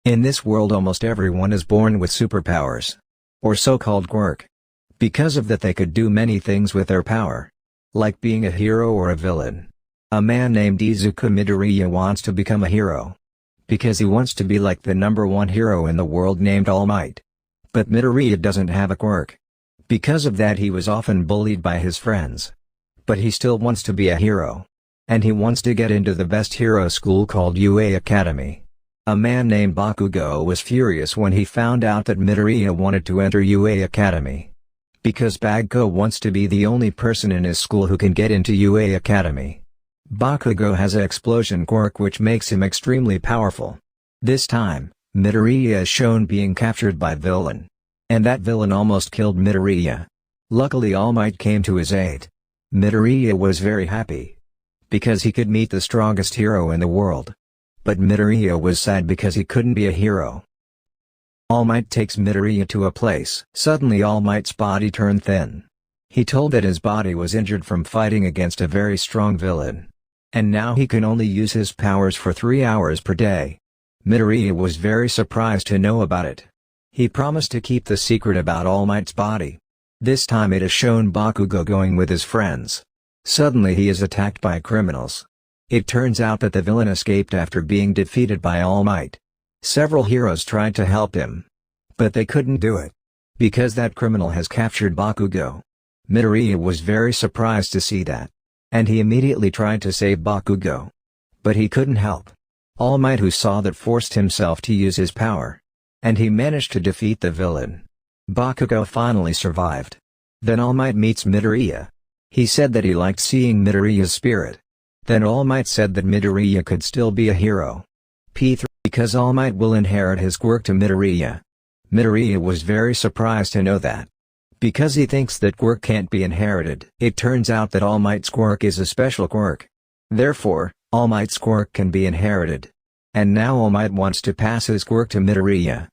In this world almost everyone is born with superpowers, or so-called quirk. Because of that they could do many things with their power, like being a hero or a villain. A man named Izuku Midoriya wants to become a hero, because he wants to be like the #1 hero in the world named All Might. But Midoriya doesn't have a quirk. Because of that he was often bullied by his friends. But he still wants to be a hero. And he wants to get into the best hero school called UA Academy. A man named Bakugo was furious when he found out that Midoriya wanted to enter UA Academy. Because Bakugo wants to be the only person in his school who can get into UA Academy. Bakugo has an explosion quirk which makes him extremely powerful. This time, Midoriya is shown being captured by villain. And that villain almost killed Midoriya. Luckily All Might came to his aid. Midoriya was very happy, because he could meet the strongest hero in the world. But Midoriya was sad because he couldn't be a hero. All Might takes Midoriya to a place. Suddenly All Might's body turned thin. He told that his body was injured from fighting against a very strong villain. And now he can only use his powers for 3 hours per day. Midoriya was very surprised to know about it. He promised to keep the secret about All Might's body. This time it is shown Bakugo going with his friends. Suddenly he is attacked by criminals. It turns out that the villain escaped after being defeated by All Might. Several heroes tried to help him, but they couldn't do it, because that criminal has captured Bakugo. Midoriya was very surprised to see that, and he immediately tried to save Bakugo. But he couldn't help. All Might, who saw that, forced himself to use his power, and he managed to defeat the villain. Bakugo finally survived. Then All Might meets Midoriya. He said that he liked seeing Midoriya's spirit. Then All Might said that Midoriya could still be a hero. P3 Because All Might will inherit his quirk to Midoriya. Midoriya was very surprised to know that, because he thinks that quirk can't be inherited. It turns out that All Might's quirk is a special quirk. Therefore, All Might's quirk can be inherited. And now All Might wants to pass his quirk to Midoriya,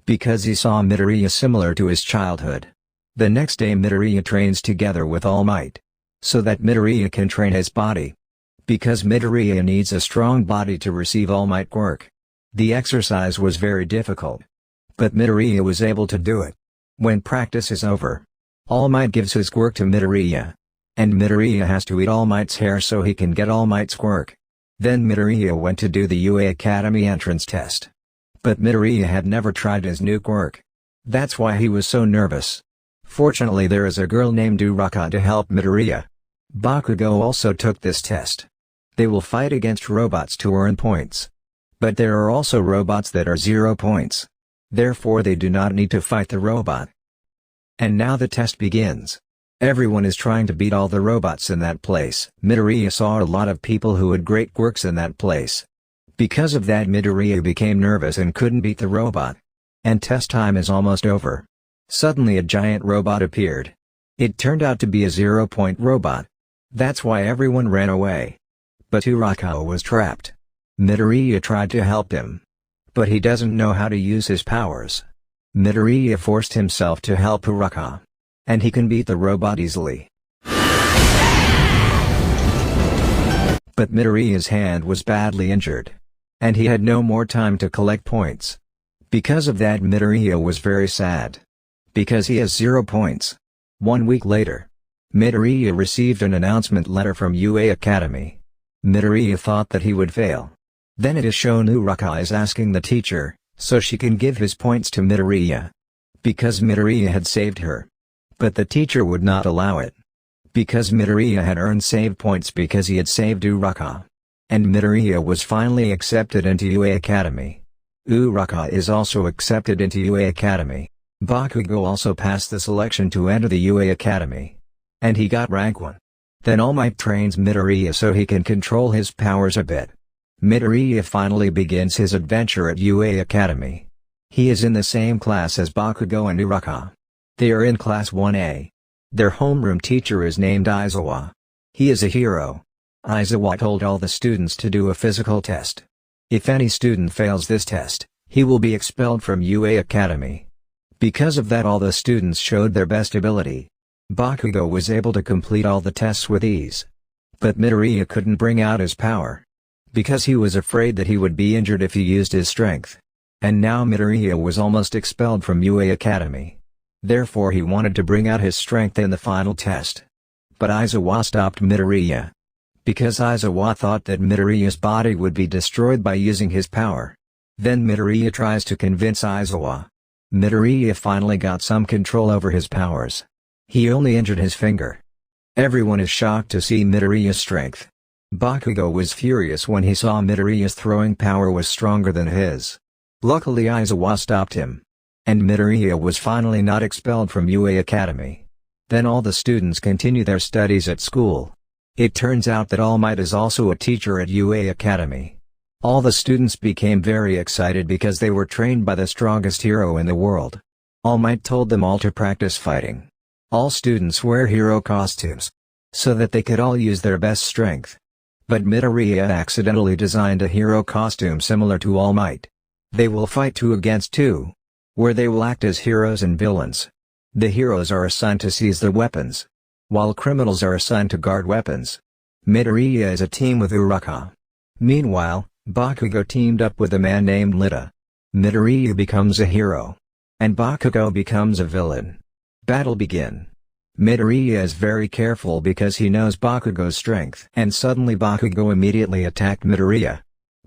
because he saw Midoriya similar to his childhood. The next day Midoriya trains together with All Might, so that Midoriya can train his body. Because Midoriya needs a strong body to receive All Might quirk. The exercise was very difficult, but Midoriya was able to do it. When practice is over, All Might gives his quirk to Midoriya, and Midoriya has to eat All Might's hair so he can get All Might's quirk. Then Midoriya went to do the UA Academy entrance test. But Midoriya had never tried his new quirk. That's why he was so nervous. Fortunately there is a girl named Uraka to help Midoriya. Bakugo also took this test. They will fight against robots to earn points. But there are also robots that are 0 points. Therefore they do not need to fight the robot. And now the test begins. Everyone is trying to beat all the robots in that place. Midoriya saw a lot of people who had great quirks in that place. Because of that Midoriya became nervous and couldn't beat the robot. And test time is almost over. Suddenly a giant robot appeared. It turned out to be a 0-point robot. That's why everyone ran away. But Uraka was trapped. Midoriya tried to help him, but he doesn't know how to use his powers. Midoriya forced himself to help Uraka, and he can beat the robot easily. But Midoriya's hand was badly injured, and he had no more time to collect points. Because of that Midoriya was very sad, because he has 0 points. 1 week later, Midoriya received an announcement letter from UA Academy. Midoriya thought that he would fail. Then it is shown Uraka is asking the teacher, so she can give his points to Midoriya, because Midoriya had saved her. But the teacher would not allow it, because Midoriya had earned save points because he had saved Uraka. And Midoriya was finally accepted into UA Academy. Uraka is also accepted into UA Academy. Bakugo also passed the selection to enter the UA Academy. And he got rank 1. Then All Might trains Midoriya so he can control his powers a bit. Midoriya finally begins his adventure at UA Academy. He is in the same class as Bakugo and Uraka. They are in class 1A. Their homeroom teacher is named Izuku. He is a hero. Izuku told all the students to do a physical test. If any student fails this test, he will be expelled from UA Academy. Because of that all the students showed their best ability. Bakugo was able to complete all the tests with ease. But Midoriya couldn't bring out his power, because he was afraid that he would be injured if he used his strength. And now Midoriya was almost expelled from UA Academy. Therefore he wanted to bring out his strength in the final test. But Izuku stopped Midoriya. Because Izuku thought that Midoriya's body would be destroyed by using his power. Then Midoriya tries to convince Izuku. Midoriya finally got some control over his powers. He only injured his finger. Everyone is shocked to see Midoriya's strength. Bakugo was furious when he saw Midoriya's throwing power was stronger than his. Luckily Izuku stopped him. And Midoriya was finally not expelled from UA Academy. Then all the students continue their studies at school. It turns out that All Might is also a teacher at UA Academy. All the students became very excited because they were trained by the strongest hero in the world. All Might told them all to practice fighting. All students wear hero costumes. So that they could all use their best strength. But Midoriya accidentally designed a hero costume similar to All Might. They will fight 2 against 2. Where they will act as heroes and villains. The heroes are assigned to seize the weapons. While criminals are assigned to guard weapons. Midoriya is a team with Uraka. Meanwhile, Bakugo teamed up with a man named Lita. Midoriya becomes a hero. And Bakugo becomes a villain. Battle begin. Midoriya is very careful because he knows Bakugo's strength. And suddenly Bakugo immediately attacked Midoriya.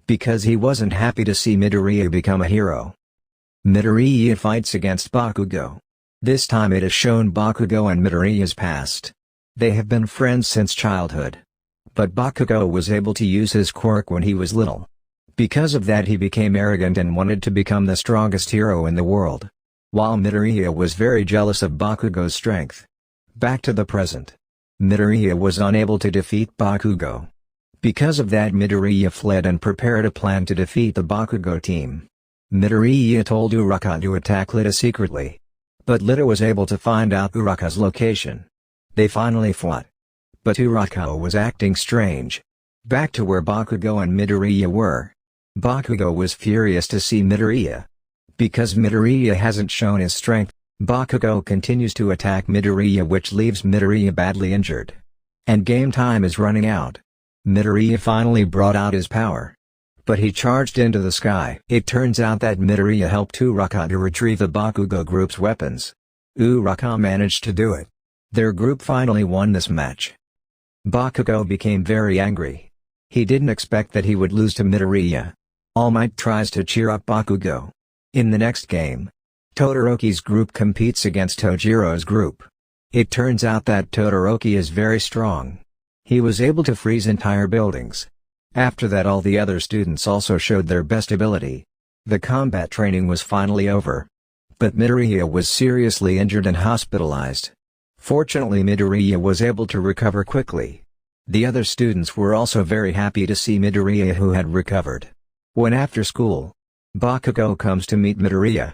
Because he wasn't happy to see Midoriya become a hero. Midoriya fights against Bakugo. This time it is shown Bakugo and Midoriya's past. They have been friends since childhood. But Bakugo was able to use his quirk when he was little. Because of that he became arrogant and wanted to become the strongest hero in the world. While Midoriya was very jealous of Bakugo's strength. Back to the present. Midoriya was unable to defeat Bakugo. Because of that Midoriya fled and prepared a plan to defeat the Bakugo team. Midoriya told Uraka to attack Lita secretly. But Lita was able to find out Uraka's location. They finally fought. But Uraka was acting strange. Back to where Bakugo and Midoriya were. Bakugo was furious to see Midoriya. Because Midoriya hasn't shown his strength, Bakugo continues to attack Midoriya, which leaves Midoriya badly injured. And game time is running out. Midoriya finally brought out his power. But he charged into the sky. It turns out that Midoriya helped Uraka to retrieve the Bakugo group's weapons. Uraka managed to do it. Their group finally won this match. Bakugo became very angry. He didn't expect that he would lose to Midoriya. All Might tries to cheer up Bakugo. In the next game, Todoroki's group competes against Tojiro's group. It turns out that Todoroki is very strong. He was able to freeze entire buildings. After that all the other students also showed their best ability. The combat training was finally over. But Midoriya was seriously injured and hospitalized. Fortunately Midoriya was able to recover quickly. The other students were also very happy to see Midoriya who had recovered. When after school, Bakugo comes to meet Midoriya.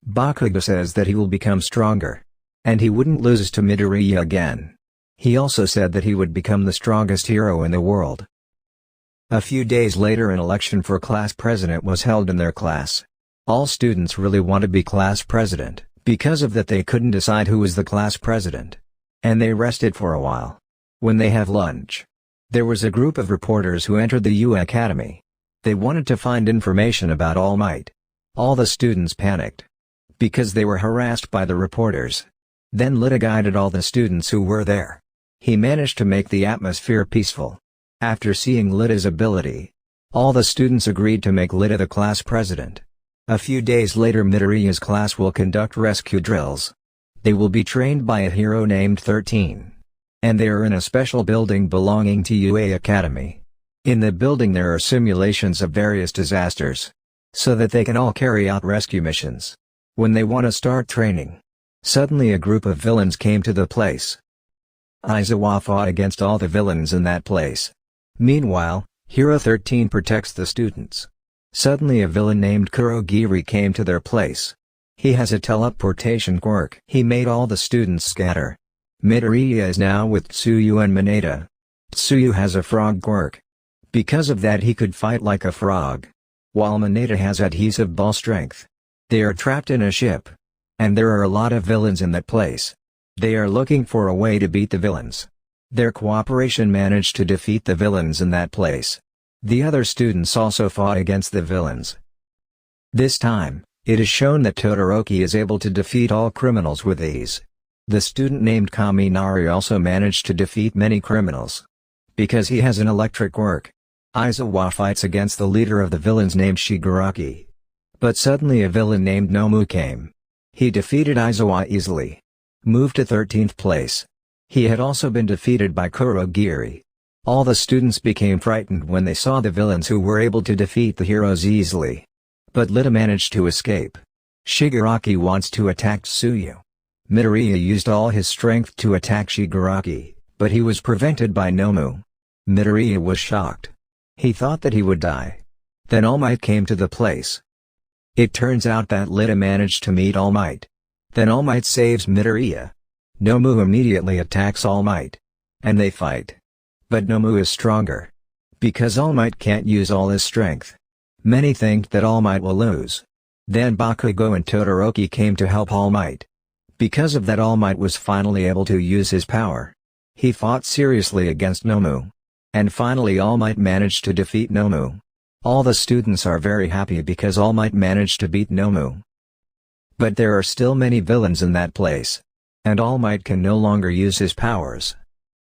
Bakugo says that he will become stronger. And he wouldn't lose to Midoriya again. He also said that he would become the strongest hero in the world. A few days later an election for class president was held in their class. All students really want to be class president, because of that they couldn't decide who was the class president. And they rested for a while. When they have lunch, there was a group of reporters who entered the UA Academy. They wanted to find information about All Might. All the students panicked. Because they were harassed by the reporters. Then Lita guided all the students who were there. He managed to make the atmosphere peaceful. After seeing Lita's ability, all the students agreed to make Lita the class president. A few days later Midoriya's class will conduct rescue drills. They will be trained by a hero named 13. And they are in a special building belonging to UA Academy. In the building there are simulations of various disasters. So that they can all carry out rescue missions. When they want to start training, suddenly a group of villains came to the place. Izuku fought against all the villains in that place. Meanwhile, Hero 13 protects the students. Suddenly a villain named Kurogiri came to their place. He has a teleportation quirk. He made all the students scatter. Midoriya is now with Tsuyu and Mineta. Tsuyu has a frog quirk. Because of that he could fight like a frog. While Mineta has adhesive ball strength. They are trapped in a ship. And there are a lot of villains in that place. They are looking for a way to beat the villains. Their cooperation managed to defeat the villains in that place. The other students also fought against the villains. This time, it is shown that Todoroki is able to defeat all criminals with ease. The student named Kaminari also managed to defeat many criminals. Because he has an electric quirk, Aizawa fights against the leader of the villains named Shigaraki. But suddenly a villain named Nomu came. He defeated Aizawa easily. Moved to 13th place. He had also been defeated by Kurogiri. All the students became frightened when they saw the villains who were able to defeat the heroes easily. But Lita managed to escape. Shigaraki wants to attack Tsuyu. Midoriya used all his strength to attack Shigaraki, but he was prevented by Nomu. Midoriya was shocked. He thought that he would die. Then All Might came to the place. It turns out that Lita managed to meet All Might. Then All Might saves Midoriya. Nomu immediately attacks All Might. And they fight. But Nomu is stronger. Because All Might can't use all his strength. Many think that All Might will lose. Then Bakugo and Todoroki came to help All Might. Because of that, All Might was finally able to use his power. He fought seriously against Nomu. And finally All Might managed to defeat Nomu. All the students are very happy because All Might managed to beat Nomu. But there are still many villains in that place. And All Might can no longer use his powers.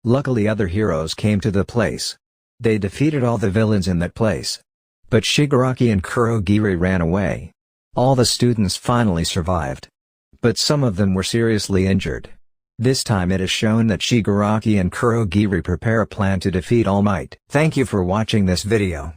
Luckily other heroes came to the place. They defeated all the villains in that place. But Shigaraki and Kurogiri ran away. All the students finally survived. But some of them were seriously injured. This time it is shown that Shigaraki and Kurogiri prepare a plan to defeat All Might. Thank you for watching this video.